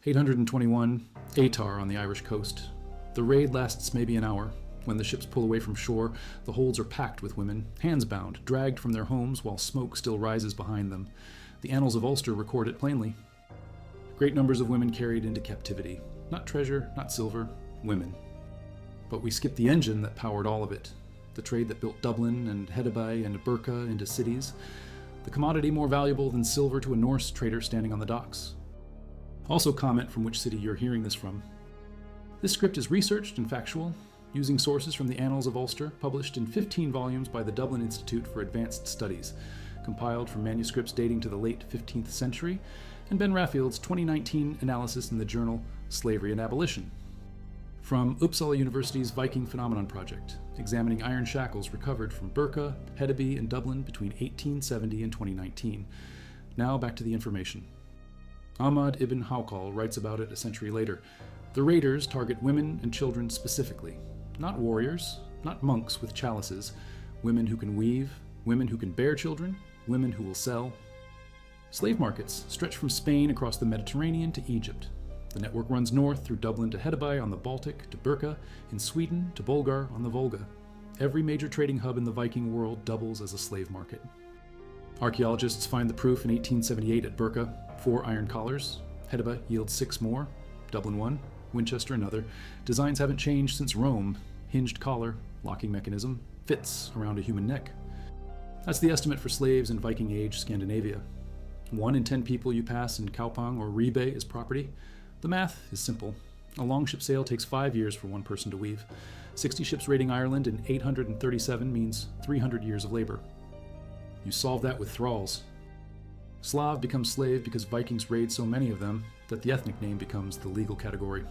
821, Atar on the Irish coast. The raid lasts maybe an hour. When the ships pull away from shore, the holds are packed with women, hands bound, dragged from their homes while smoke still rises behind them. The annals of Ulster record it plainly. Great numbers of women carried into captivity. Not treasure, not silver, women. But we skip the engine that powered all of it. The trade that built Dublin and Hedeby and Birka into cities. The commodity more valuable than silver to a Norse trader standing on the docks. Also comment from which city you're hearing this from. This script is researched and factual, using sources from the Annals of Ulster, published in 15 volumes by the Dublin Institute for Advanced Studies, compiled from manuscripts dating to the late 15th century, and Ben Raffield's 2019 analysis in the journal Slavery and Abolition. From Uppsala University's Viking Phenomenon Project, examining iron shackles recovered from Birka, Hedeby, and Dublin between 1870 and 2019. Now back to the information. Ahmad ibn Hawqal writes about it a century later. The raiders target women and children specifically. Not warriors, not monks with chalices, women who can weave, women who can bear children, women who will sell. Slave markets stretch from Spain across the Mediterranean to Egypt. The network runs north through Dublin to Hedeby on the Baltic to Birka, in Sweden to Bulgar on the Volga. Every major trading hub in the Viking world doubles as a slave market. Archaeologists find the proof in 1878 at Birka, 4 iron collars. Hedeby yields 6 more, Dublin 1, Winchester another. Designs haven't changed since Rome. Hinged collar, locking mechanism, fits around a human neck. That's the estimate for slaves in Viking Age Scandinavia. 1 in 10 people you pass in Kaupang or Ribe is property. The math is simple. A longship sail takes 5 years for one person to weave. 60 ships raiding Ireland in 837 means 300 years of labor. You solve that with thralls. Slav becomes slave because Vikings raid so many of them that the ethnic name becomes the legal category.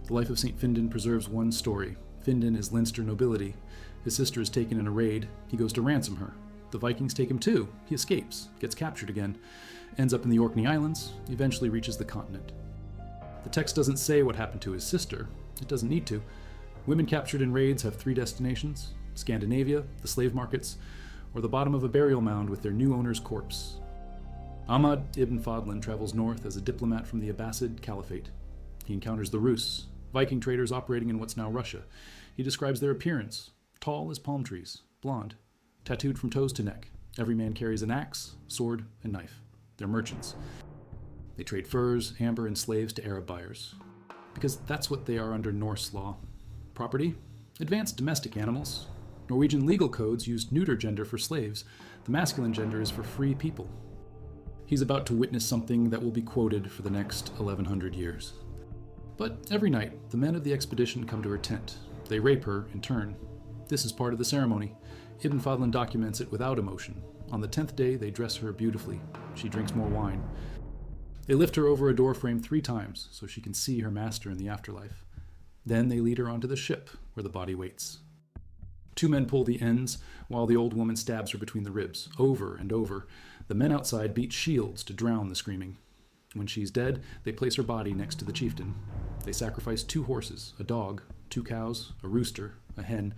The life of St. Findan preserves one story. Findan is Leinster nobility. His sister is taken in a raid. He goes to ransom her. The Vikings take him too. He escapes, gets captured again, ends up in the Orkney Islands, eventually reaches the continent. The text doesn't say what happened to his sister. It doesn't need to. Women captured in raids have 3 destinations: Scandinavia, the slave markets, or the bottom of a burial mound with their new owner's corpse. Ahmad ibn Fadlan travels north as a diplomat from the Abbasid Caliphate. He encounters the Rus, Viking traders operating in what's now Russia. He describes their appearance: tall as palm trees, blonde, tattooed from toes to neck. Every man carries an axe, sword, and knife. They're merchants. They trade furs, amber, and slaves to Arab buyers. Because that's what they are under Norse law. Property? Advanced domestic animals. Norwegian legal codes used neuter gender for slaves. The masculine gender is for free people. He's about to witness something that will be quoted for the next 1100 years. But every night, the men of the expedition come to her tent. They rape her in turn. This is part of the ceremony. Ibn Fadlan documents it without emotion. On the 10th day, they dress her beautifully. She drinks more wine. They lift her over a doorframe 3 times so she can see her master in the afterlife. Then they lead her onto the ship where the body waits. 2 men pull the ends while the old woman stabs her between the ribs, over and over. The men outside beat shields to drown the screaming. When she's dead, they place her body next to the chieftain. They sacrifice 2 horses, a dog, 2 cows, a rooster, a hen.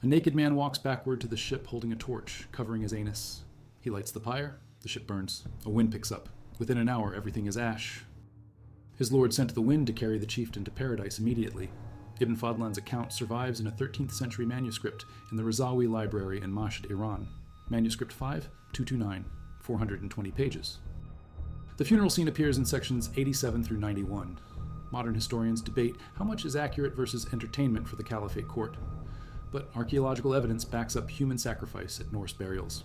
A naked man walks backward to the ship holding a torch, covering his anus. He lights the pyre. The ship burns. A wind picks up. Within an hour, everything is ash. His lord sent the wind to carry the chieftain to paradise immediately. Ibn Fadlan's account survives in a 13th century manuscript in the Razawi Library in Mashhad, Iran. Manuscript 5, 229, 420 pages. The funeral scene appears in sections 87 through 91. Modern historians debate how much is accurate versus entertainment for the Caliphate court. But archaeological evidence backs up human sacrifice at Norse burials.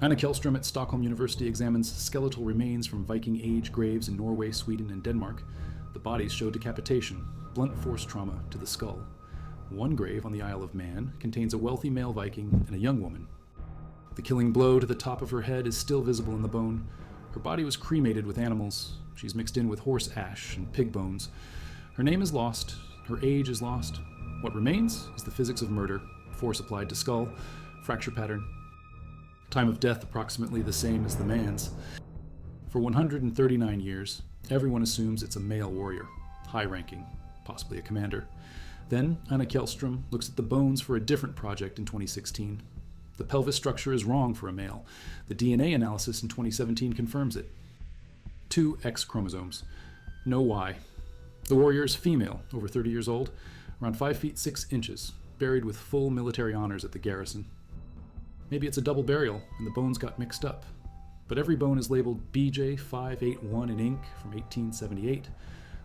Anna Kjellström at Stockholm University examines skeletal remains from Viking Age graves in Norway, Sweden, and Denmark. The bodies show decapitation, blunt force trauma to the skull. One grave on the Isle of Man contains a wealthy male Viking and a young woman. The killing blow to the top of her head is still visible in the bone. Her body was cremated with animals. She's mixed in with horse ash and pig bones. Her name is lost. Her age is lost. What remains is the physics of murder: force applied to skull, fracture pattern. Time of death approximately the same as the man's. For 139 years, everyone assumes it's a male warrior, high-ranking, possibly a commander. Then Anna Kjellström looks at the bones for a different project in 2016. The pelvis structure is wrong for a male. The DNA analysis in 2017 confirms it. 2 X chromosomes. No Y. The warrior is female, over 30 years old, around 5 feet 6 inches, buried with full military honors at the garrison. Maybe it's a double burial and the bones got mixed up. But every bone is labeled BJ 581 in ink from 1878.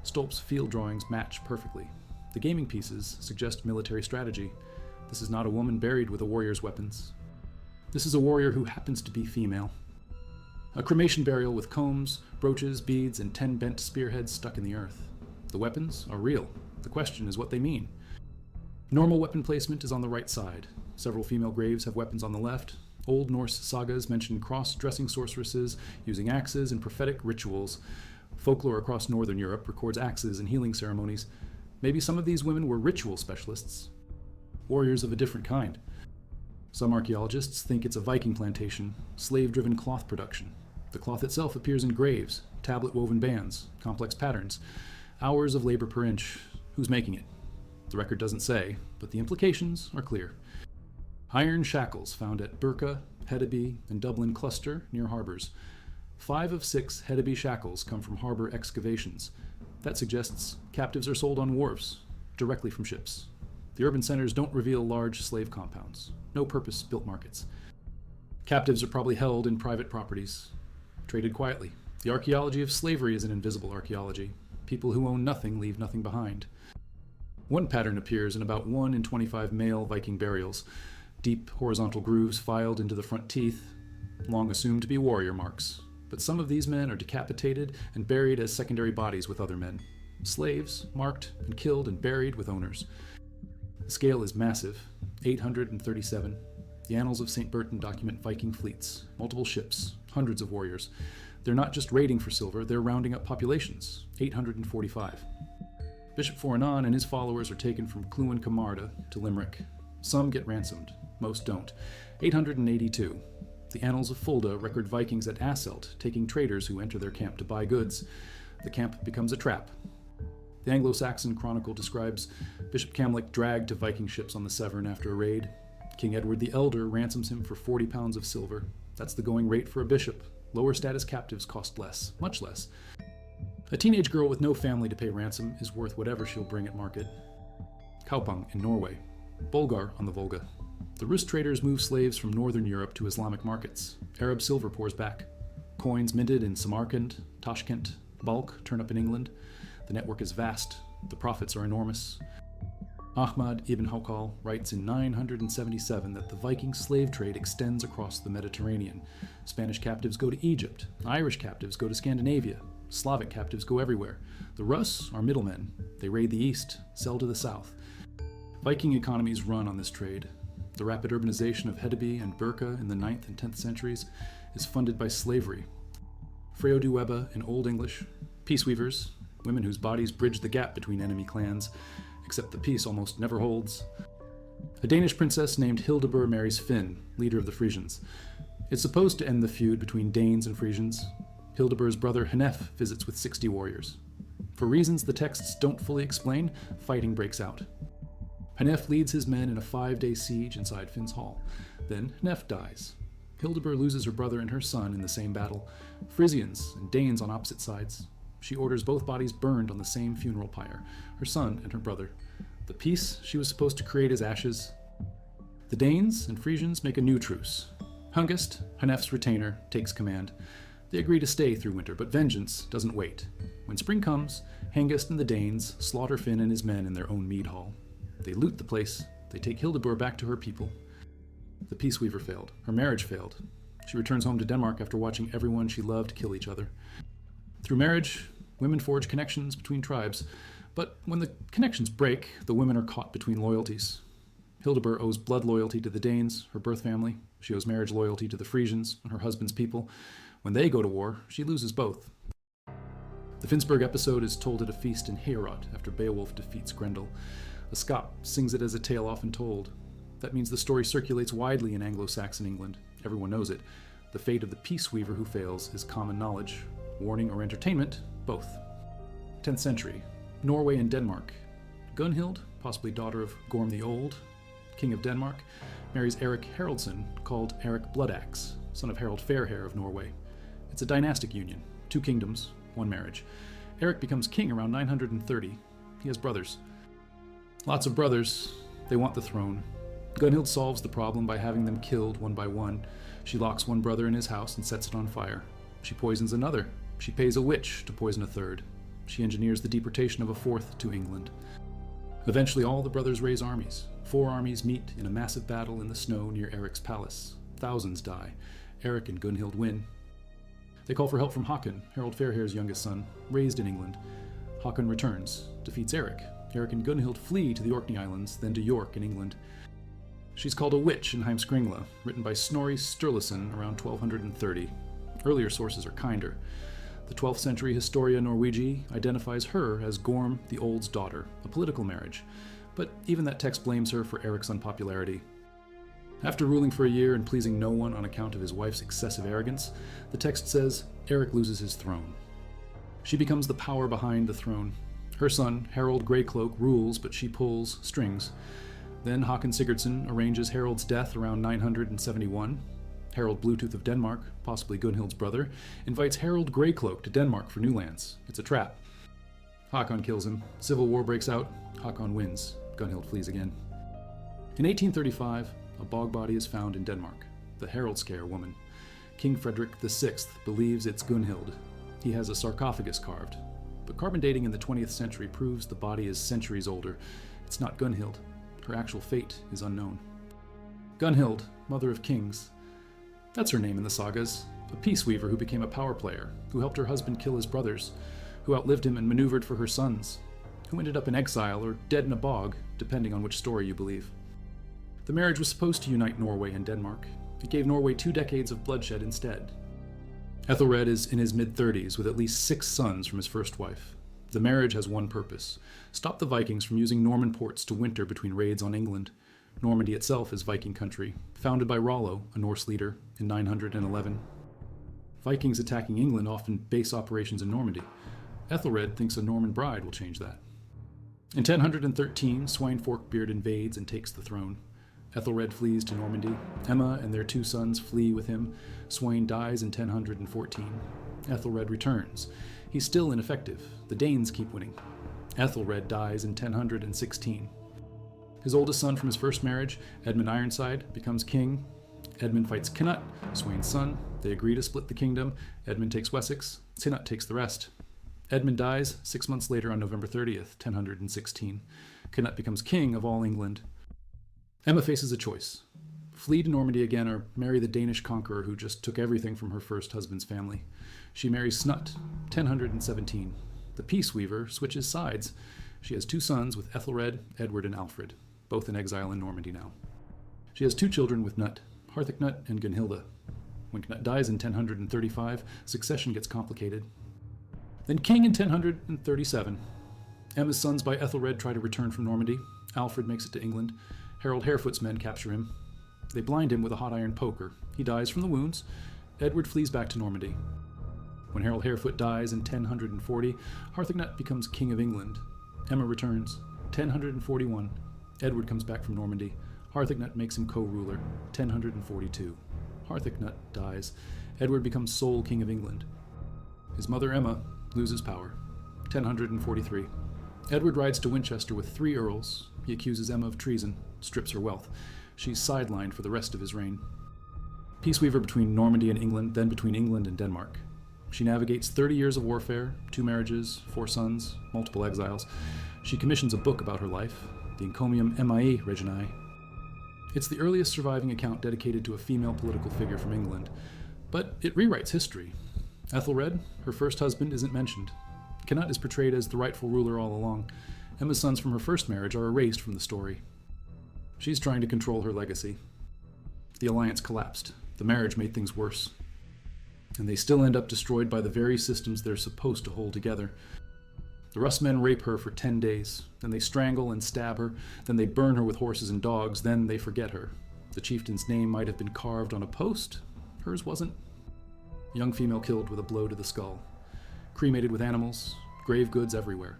Stolp's field drawings match perfectly. The gaming pieces suggest military strategy. This is not a woman buried with a warrior's weapons. This is a warrior who happens to be female. A cremation burial with combs, brooches, beads, and 10 bent spearheads stuck in the earth. The weapons are real. The question is what they mean. Normal weapon placement is on the right side. Several female graves have weapons on the left. Old Norse sagas mention cross-dressing sorceresses using axes in prophetic rituals. Folklore across northern Europe records axes in healing ceremonies. Maybe some of these women were ritual specialists. Warriors of a different kind. Some archaeologists think it's a Viking plantation, slave-driven cloth production. The cloth itself appears in graves, tablet-woven bands, complex patterns. Hours of labor per inch. Who's making it? The record doesn't say, but the implications are clear. Iron shackles found at Birka, Hedeby, and Dublin Cluster near harbors. 5 of 6 Hedeby shackles come from harbor excavations. That suggests captives are sold on wharves, directly from ships. The urban centers don't reveal large slave compounds. No purpose-built markets. Captives are probably held in private properties, traded quietly. The archaeology of slavery is an invisible archaeology. People who own nothing leave nothing behind. One pattern appears in about 1 in 25 male Viking burials. Deep horizontal grooves filed into the front teeth, long assumed to be warrior marks. But some of these men are decapitated and buried as secondary bodies with other men. Slaves, marked and killed and buried with owners. The scale is massive, 837. The annals of St. Bertin document Viking fleets, multiple ships, hundreds of warriors. They're not just raiding for silver, they're rounding up populations, 845. Bishop Foranan and his followers are taken from Clúin Camarda to Limerick. Some get ransomed, most don't. 882. The annals of Fulda record Vikings at Asselt taking traders who enter their camp to buy goods. The camp becomes a trap. The Anglo-Saxon Chronicle describes Bishop Camlic dragged to Viking ships on the Severn after a raid. King Edward the Elder ransoms him for 40 pounds of silver. That's the going rate for a bishop. Lower status captives cost less, much less. A teenage girl with no family to pay ransom is worth whatever she'll bring at market. Kaupang in Norway. Bulgar on the Volga. The Rus traders move slaves from northern Europe to Islamic markets. Arab silver pours back. Coins minted in Samarkand, Tashkent, bulk turn up in England. The network is vast. The profits are enormous. Ahmad ibn Hawqal writes in 977 that the Viking slave trade extends across the Mediterranean. Spanish captives go to Egypt. Irish captives go to Scandinavia. Slavic captives go everywhere. The Rus are middlemen. They raid the east, sell to the south. Viking economies run on this trade. The rapid urbanization of Hedeby and Birka in the 9th and 10th centuries is funded by slavery. Freoduweba in Old English, peace weavers, women whose bodies bridge the gap between enemy clans, except the peace almost never holds. A Danish princess named Hildebur marries Finn, leader of the Frisians. It's supposed to end the feud between Danes and Frisians. Hildebur's brother Hnef visits with 60 warriors. For reasons the texts don't fully explain, fighting breaks out. Hnef leads his men in a 5-day siege inside Finn's hall. Then Hnef dies. Hildebur loses her brother and her son in the same battle. Frisians and Danes on opposite sides. She orders both bodies burned on the same funeral pyre, her son and her brother. The peace she was supposed to create is ashes. The Danes and Frisians make a new truce. Hengist, Hnef's retainer, takes command. They agree to stay through winter, but vengeance doesn't wait. When spring comes, Hengist and the Danes slaughter Finn and his men in their own mead hall. They loot the place. They take Hildebur back to her people. The Peace Weaver failed. Her marriage failed. She returns home to Denmark after watching everyone she loved kill each other. Through marriage, women forge connections between tribes. But when the connections break, the women are caught between loyalties. Hildebur owes blood loyalty to the Danes, her birth family. She owes marriage loyalty to the Frisians, her husband's people. When they go to war, she loses both. The Finnsburg episode is told at a feast in Heorot after Beowulf defeats Grendel. A Scot sings it as a tale often told. That means the story circulates widely in Anglo-Saxon England. Everyone knows it. The fate of the peace weaver who fails is common knowledge. Warning or entertainment, both. 10th century, Norway and Denmark. Gunhild, possibly daughter of Gorm the Old, king of Denmark, marries Eric Haraldsson, called Eric Bloodaxe, son of Harald Fairhair of Norway. It's a dynastic union. 2 kingdoms, 1 marriage. Eric becomes king around 930. He has brothers. Lots of brothers. They want the throne. Gunhild solves the problem by having them killed one by one. She locks one brother in his house and sets it on fire. She poisons another. She pays a witch to poison a third. She engineers the deportation of a fourth to England. Eventually, all the brothers raise armies. 4 armies meet in a massive battle in the snow near Eric's palace. Thousands die. Eric and Gunhild win. They call for help from Håkon, Harold Fairhair's youngest son, raised in England. Håkon returns, defeats Eric. Eric and Gunhild flee to the Orkney Islands, then to York in England. She's called a witch in Heimskringla, written by Snorri Sturluson around 1230. Earlier sources are kinder. The 12th century Historia Norwegie identifies her as Gorm the Old's daughter, a political marriage, but even that text blames her for Eric's unpopularity. After ruling for a year and pleasing no one on account of his wife's excessive arrogance, the text says Eric loses his throne. She becomes the power behind the throne. Her son, Harold Greycloak, rules, but she pulls strings. Then Håkon Sigurdsson arranges Harold's death around 971. Harold Bluetooth of Denmark, possibly Gunhild's brother, invites Harold Greycloak to Denmark for new lands. It's a trap. Håkon kills him. Civil war breaks out. Håkon wins. Gunhild flees again. In 1835, a bog body is found in Denmark. The Herald Scare woman. King Frederick VI believes it's Gunhild. He has a sarcophagus carved. But carbon dating in the 20th century proves the body is centuries older. It's not Gunhild. Her actual fate is unknown. Gunhild, mother of kings. That's her name in the sagas. A peace weaver who became a power player, who helped her husband kill his brothers, who outlived him and maneuvered for her sons, who ended up in exile or dead in a bog, depending on which story you believe. The marriage was supposed to unite Norway and Denmark. It gave Norway 2 decades of bloodshed instead. Ethelred is in his mid-30s with at least 6 sons from his first wife. The marriage has one purpose: stop the Vikings from using Norman ports to winter between raids on England. Normandy itself is Viking country, founded by Rollo, a Norse leader, in 911. Vikings attacking England often base operations in Normandy. Ethelred thinks a Norman bride will change that. In 1013, Sweyn Forkbeard invades and takes the throne. Ethelred flees to Normandy. Emma and their 2 sons flee with him. Sweyn dies in 1014. Ethelred returns. He's still ineffective. The Danes keep winning. Ethelred dies in 1016. His oldest son from his first marriage, Edmund Ironside, becomes king. Edmund fights Cnut, Sweyn's son. They agree to split the kingdom. Edmund takes Wessex. Cnut takes the rest. Edmund dies 6 months later on November 30th, 1016. Cnut becomes king of all England. Emma faces a choice: flee to Normandy again or marry the Danish conqueror who just took everything from her first husband's family. She marries Snut, 1017. The Peace Weaver switches sides. She has 2 sons with Ethelred, Edward, and Alfred, both in exile in Normandy now. She has 2 children with Knut, Harthacnut and Gunhilda. When Knut dies in 1035, succession gets complicated. Then king in 1037. Emma's sons by Ethelred try to return from Normandy. Alfred makes it to England. Harold Harefoot's men capture him. They blind him with a hot iron poker. He dies from the wounds. Edward flees back to Normandy. When Harold Harefoot dies in 1040, Harthacnut becomes king of England. Emma returns. 1041. Edward comes back from Normandy. Harthacnut makes him co-ruler. 1042. Harthacnut dies. Edward becomes sole king of England. His mother Emma loses power. 1043. Edward rides to Winchester with 3 earls. He accuses Emma of treason, strips her wealth. She's sidelined for the rest of his reign. Peaceweaver between Normandy and England, then between England and Denmark. She navigates 30 years of warfare, 2 marriages, 4 sons, multiple exiles. She commissions a book about her life, the Encomium Emae Reginae. It's the earliest surviving account dedicated to a female political figure from England, but it rewrites history. Ethelred, her first husband, isn't mentioned. Cnut is portrayed as the rightful ruler all along. Emma's sons from her first marriage are erased from the story. She's trying to control her legacy. The alliance collapsed. The marriage made things worse. And they still end up destroyed by the very systems they're supposed to hold together. The Rustmen rape her for 10 days, then they strangle and stab her, then they burn her with horses and dogs, then they forget her. The chieftain's name might have been carved on a post. Hers wasn't. Young female killed with a blow to the skull. Cremated with animals, grave goods everywhere.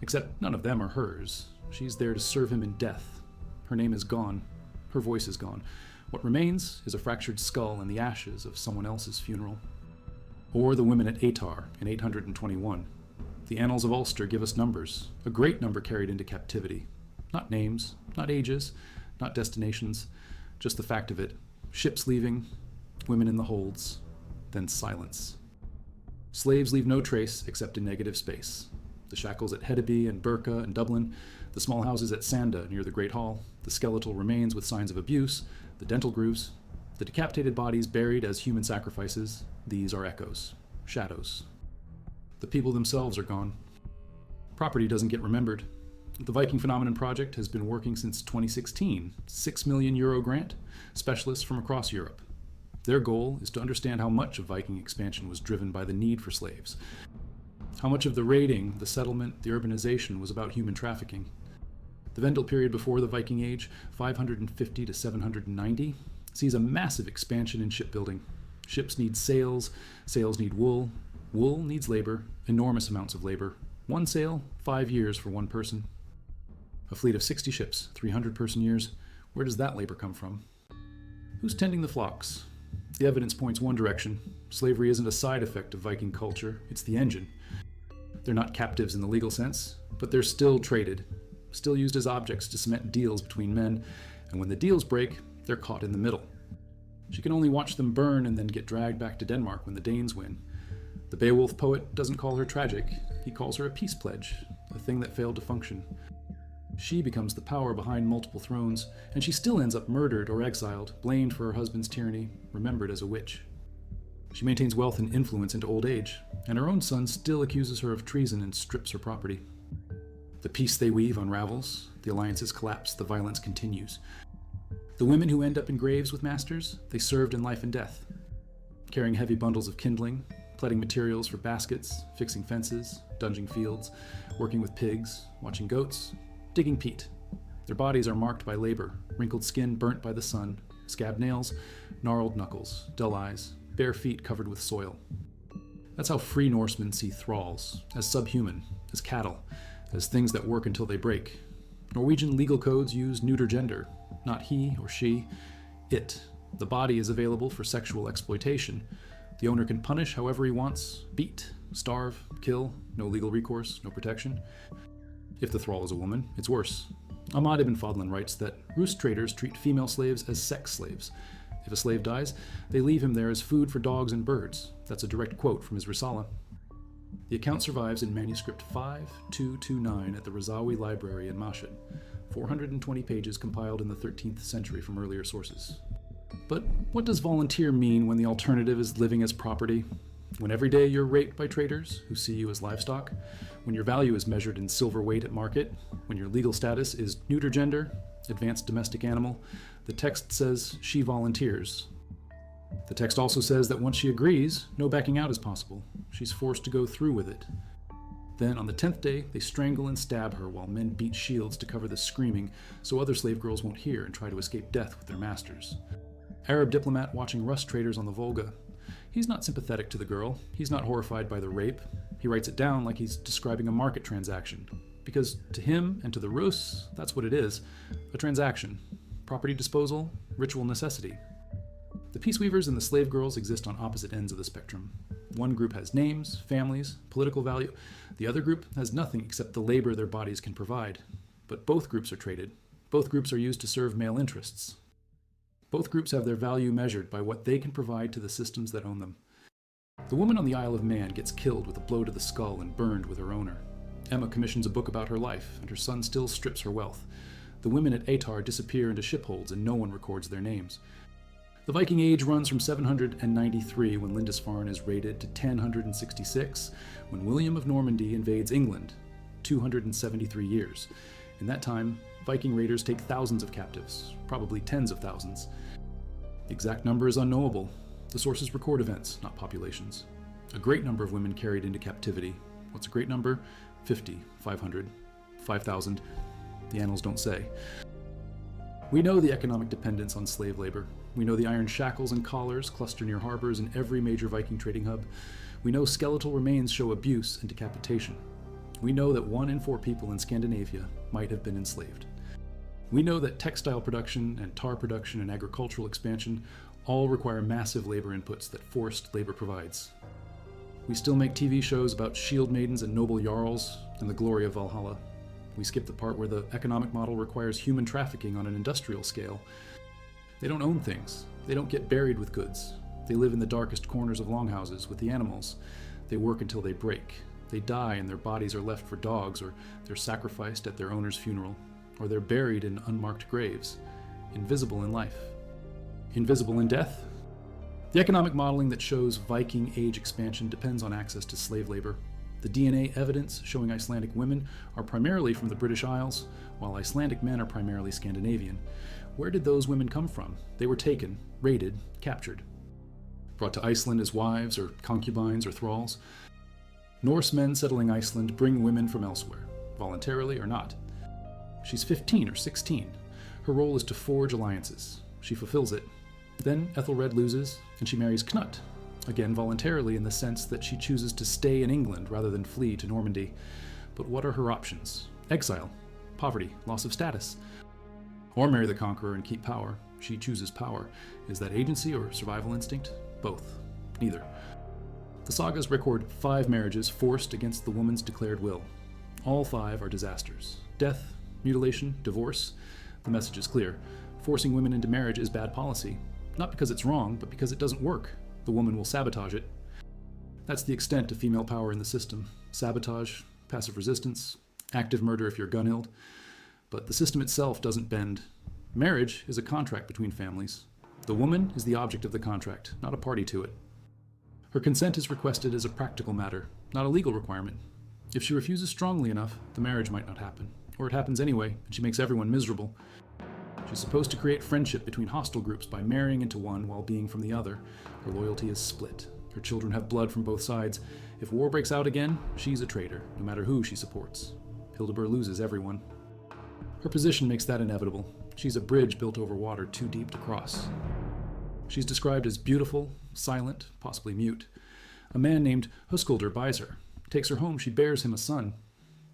Except none of them are hers. She's there to serve him in death. Her name is gone. Her voice is gone. What remains is a fractured skull and the ashes of someone else's funeral. Or the women at Atar in 821. The annals of Ulster give us numbers, a great number carried into captivity. Not names, not ages, not destinations, just the fact of it. Ships leaving, women in the holds, then silence. Slaves leave no trace except in negative space. The shackles at Hedeby and Birka and Dublin, the small houses at Sanda near the Great Hall, the skeletal remains with signs of abuse, the dental grooves, the decapitated bodies buried as human sacrifices, these are echoes, shadows. The people themselves are gone. Property doesn't get remembered. The Viking Phenomenon Project has been working since 2016, €6 million grant, specialists from across Europe. Their goal is to understand how much of Viking expansion was driven by the need for slaves. How much of the raiding, the settlement, the urbanization was about human trafficking. The Vendel period before the Viking Age, 550 to 790, sees a massive expansion in shipbuilding. Ships need sails, sails need wool, wool needs labor, enormous amounts of labor. One sail, 5 years for one person. A fleet of 60 ships, 300 person years. Where does that labor come from? Who's tending the flocks? The evidence points one direction. Slavery isn't a side effect of Viking culture, it's the engine. They're not captives in the legal sense, but they're still traded, still used as objects to cement deals between men, and when the deals break, they're caught in the middle. She can only watch them burn and then get dragged back to Denmark when the Danes win. The Beowulf poet doesn't call her tragic, he calls her a peace pledge, a thing that failed to function. She becomes the power behind multiple thrones, and she still ends up murdered or exiled, blamed for her husband's tyranny, remembered as a witch. She maintains wealth and influence into old age, and her own son still accuses her of treason and strips her property. The peace they weave unravels, the alliances collapse, the violence continues. The women who end up in graves with masters, they served in life and death, carrying heavy bundles of kindling, pleading materials for baskets, fixing fences, dunging fields, working with pigs, watching goats, digging peat. Their bodies are marked by labor, wrinkled skin burnt by the sun, scabbed nails, gnarled knuckles, dull eyes, bare feet covered with soil. That's how free Norsemen see thralls, as subhuman, as cattle, as things that work until they break. Norwegian legal codes use neuter gender, not he or she, it. The body is available for sexual exploitation. The owner can punish however he wants, beat, starve, kill, no legal recourse, no protection. If the thrall is a woman, it's worse. Ahmad ibn Fadlan writes that roost traders treat female slaves as sex slaves. If a slave dies, they leave him there as food for dogs and birds. That's a direct quote from his Risala. The account survives in manuscript 5229 at the Razawi Library in Mashhad, 420 pages compiled in the 13th century from earlier sources. But what does volunteer mean when the alternative is living as property? When every day you're raped by traders who see you as livestock? When your value is measured in silver weight at market? When your legal status is neuter gender, advanced domestic animal? The text says she volunteers. The text also says that once she agrees, no backing out is possible. She's forced to go through with it. Then on the 10th day, they strangle and stab her while men beat shields to cover the screaming so other slave girls won't hear and try to escape death with their masters. Arab diplomat watching Rus traders on the Volga. He's not sympathetic to the girl. He's not horrified by the rape. He writes it down like he's describing a market transaction. Because to him and to the Rus, that's what it is, a transaction. Property disposal, ritual necessity. The peace weavers and the slave girls exist on opposite ends of the spectrum. One group has names, families, political value. The other group has nothing except the labor their bodies can provide. But both groups are traded. Both groups are used to serve male interests. Both groups have their value measured by what they can provide to the systems that own them. The woman on the Isle of Man gets killed with a blow to the skull and burned with her owner. Emma commissions a book about her life, and her son still strips her wealth. The women at Atar disappear into shipholds, and no one records their names. The Viking Age runs from 793, when Lindisfarne is raided, to 1066, when William of Normandy invades England, 273 years. In that time, Viking raiders take thousands of captives, probably tens of thousands. The exact number is unknowable. The sources record events, not populations. A great number of women carried into captivity. What's a great number? 50, 500, 5,000. The annals don't say. We know the economic dependence on slave labor. We know the iron shackles and collars cluster near harbors in every major Viking trading hub. We know skeletal remains show abuse and decapitation. We know that 1 in 4 people in Scandinavia might have been enslaved. We know that textile production and tar production and agricultural expansion all require massive labor inputs that forced labor provides. We still make TV shows about shield maidens and noble jarls and the glory of Valhalla. We skip the part where the economic model requires human trafficking on an industrial scale. They don't own things. They don't get buried with goods. They live in the darkest corners of longhouses with the animals. They work until they break. They die and their bodies are left for dogs, or they're sacrificed at their owner's funeral, or they're buried in unmarked graves, invisible in life. Invisible in death? The economic modeling that shows Viking age expansion depends on access to slave labor. The DNA evidence showing Icelandic women are primarily from the British Isles, while Icelandic men are primarily Scandinavian. Where did those women come from? They were taken, raided, captured. Brought to Iceland as wives or concubines or thralls. Norse men settling Iceland bring women from elsewhere, voluntarily or not. She's 15 or 16. Her role is to forge alliances. She fulfills it. Then Ethelred loses, and she marries Knut, again voluntarily in the sense that she chooses to stay in England rather than flee to Normandy. But what are her options? Exile, poverty, loss of status. Or marry the conqueror and keep power. She chooses power. Is that agency or survival instinct? Both. Neither. The sagas record 5 marriages forced against the woman's declared will. All 5 are disasters. Death, mutilation, divorce. The message is clear. Forcing women into marriage is bad policy. Not because it's wrong, but because it doesn't work. The woman will sabotage it. That's the extent of female power in the system. Sabotage, passive resistance, active murder if you're gun-illed. But the system itself doesn't bend. Marriage is a contract between families. The woman is the object of the contract, not a party to it. Her consent is requested as a practical matter, not a legal requirement. If she refuses strongly enough, the marriage might not happen. Or it happens anyway, and she makes everyone miserable. She's supposed to create friendship between hostile groups by marrying into one while being from the other. Her loyalty is split. Her children have blood from both sides. If war breaks out again, she's a traitor, no matter who she supports. Hildebert loses everyone. Her position makes that inevitable. She's a bridge built over water too deep to cross. She's described as beautiful, silent, possibly mute. A man named Huskuldur buys her. Takes her home, she bears him a son.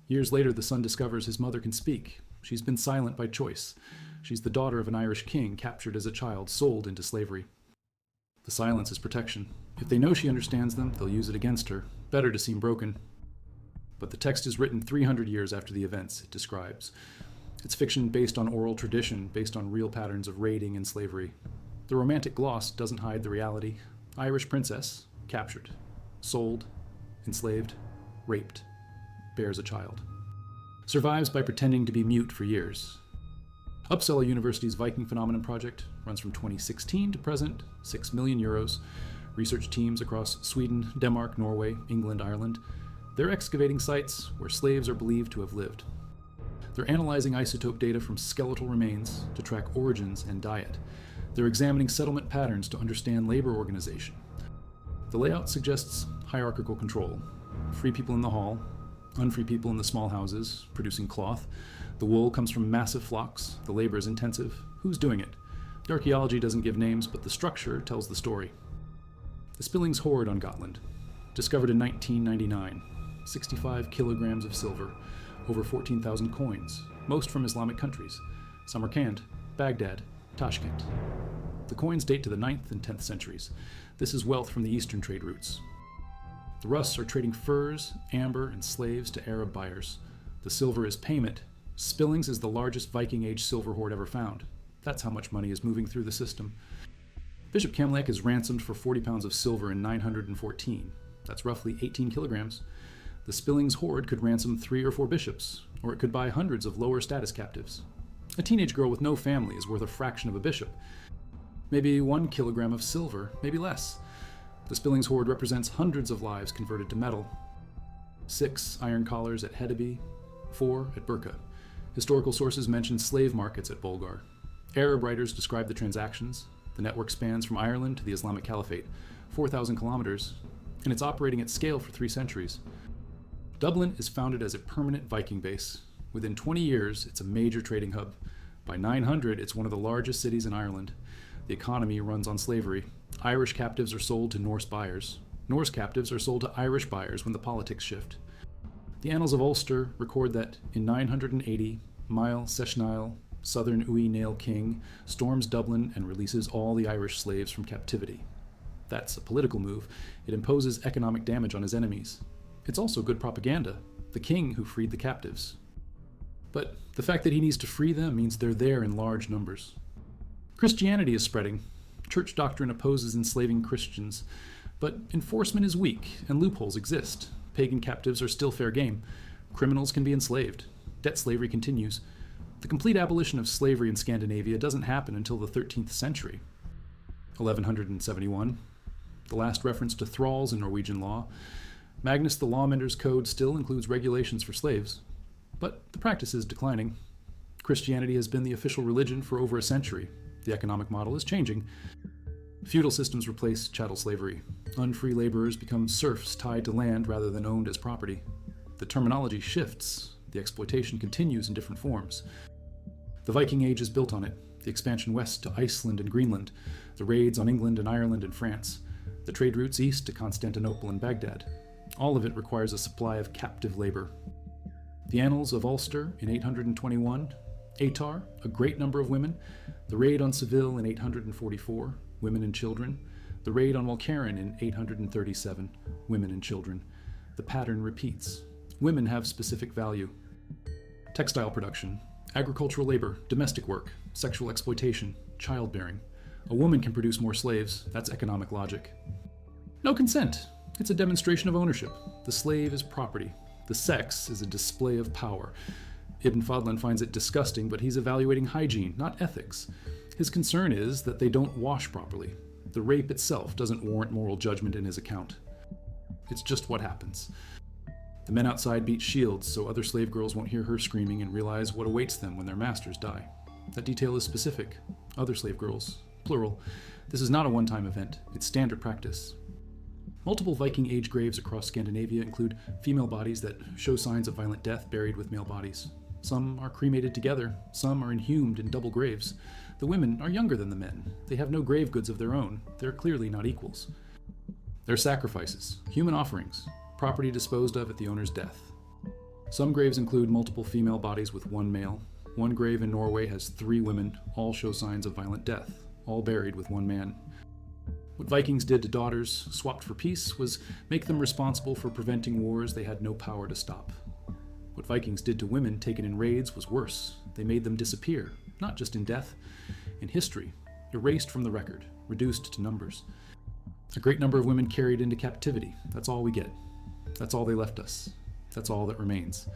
Years later, the son discovers his mother can speak. She's been silent by choice. She's the daughter of an Irish king, captured as a child, sold into slavery. The silence is protection. If they know she understands them, they'll use it against her. Better to seem broken. But the text is written 300 years after the events it describes. It's fiction based on oral tradition, based on real patterns of raiding and slavery. The romantic gloss doesn't hide the reality. Irish princess, captured, sold, enslaved, raped, bears a child. Survives by pretending to be mute for years. Uppsala University's Viking Phenomenon Project runs from 2016 to present, €6 million. Research teams across Sweden, Denmark, Norway, England, Ireland. They're excavating sites where slaves are believed to have lived. They're analyzing isotope data from skeletal remains to track origins and diet. They're examining settlement patterns to understand labor organization. The layout suggests hierarchical control. Free people in the hall, unfree people in the small houses, producing cloth. The wool comes from massive flocks. The labor is intensive. Who's doing it? The archaeology doesn't give names, but the structure tells the story. The Spillings hoard on Gotland. Discovered in 1999. 65 kilograms of silver. Over 14,000 coins, most from Islamic countries. Samarkand, Baghdad, Tashkent. The coins date to the 9th and 10th centuries. This is wealth from the eastern trade routes. The Russ are trading furs, amber, and slaves to Arab buyers. The silver is payment. Spillings is the largest Viking Age silver hoard ever found. That's how much money is moving through the system. Bishop Camlech is ransomed for 40 pounds of silver in 914. That's roughly 18 kilograms. The Spillings hoard could ransom 3 or 4 bishops, or it could buy hundreds of lower status captives. A teenage girl with no family is worth a fraction of a bishop. Maybe 1 kilogram of silver, maybe less. The Spillings hoard represents hundreds of lives converted to metal. 6 iron collars at Hedeby, 4 at Burka. Historical sources mention slave markets at Bulgar. Arab writers describe the transactions. The network spans from Ireland to the Islamic Caliphate, 4,000 kilometers, and it's operating at scale for 3 centuries. Dublin is founded as a permanent Viking base. Within 20 years, it's a major trading hub. By 900, it's one of the largest cities in Ireland. The economy runs on slavery. Irish captives are sold to Norse buyers. Norse captives are sold to Irish buyers when the politics shift. The Annals of Ulster record that in 980, Mael Sechnail, southern Uí Néill king, storms Dublin and releases all the Irish slaves from captivity. That's a political move. It imposes economic damage on his enemies. It's also good propaganda. The king who freed the captives. But the fact that he needs to free them means they're there in large numbers. Christianity is spreading. Church doctrine opposes enslaving Christians, but enforcement is weak and loopholes exist. Pagan captives are still fair game. Criminals can be enslaved. Debt slavery continues. The complete abolition of slavery in Scandinavia doesn't happen until the 13th century. 1171, the last reference to thralls in Norwegian law. Magnus the Lawmender's Code still includes regulations for slaves, but the practice is declining. Christianity has been the official religion for over a century. The economic model is changing. Feudal systems replace chattel slavery. Unfree laborers become serfs tied to land rather than owned as property. The terminology shifts. The exploitation continues in different forms. The Viking Age is built on it. The expansion west to Iceland and Greenland. The raids on England and Ireland and France. The trade routes east to Constantinople and Baghdad. All of it requires a supply of captive labor. The Annals of Ulster in 821. Atar, a great number of women. The raid on Seville in 844, women and children. The raid on Walcheren in 837, women and children. The pattern repeats. Women have specific value. Textile production, agricultural labor, domestic work, sexual exploitation, childbearing. A woman can produce more slaves. That's economic logic. No consent. It's a demonstration of ownership. The slave is property. The sex is a display of power. Ibn Fadlan finds it disgusting, but he's evaluating hygiene, not ethics. His concern is that they don't wash properly. The rape itself doesn't warrant moral judgment in his account. It's just what happens. The men outside beat shields so other slave girls won't hear her screaming and realize what awaits them when their masters die. That detail is specific. Other slave girls, plural. This is not a one-time event. It's standard practice. Multiple Viking Age graves across Scandinavia include female bodies that show signs of violent death buried with male bodies. Some are cremated together, some are inhumed in double graves. The women are younger than the men. They have no grave goods of their own. They're clearly not equals. They're sacrifices, human offerings, property disposed of at the owner's death. Some graves include multiple female bodies with one male. One grave in Norway has 3 women, all show signs of violent death, all buried with one man. What Vikings did to daughters swapped for peace was make them responsible for preventing wars they had no power to stop. What Vikings did to women taken in raids was worse. They made them disappear, not just in death, in history, erased from the record, reduced to numbers. A great number of women carried into captivity. That's all we get. That's all they left us. That's all that remains.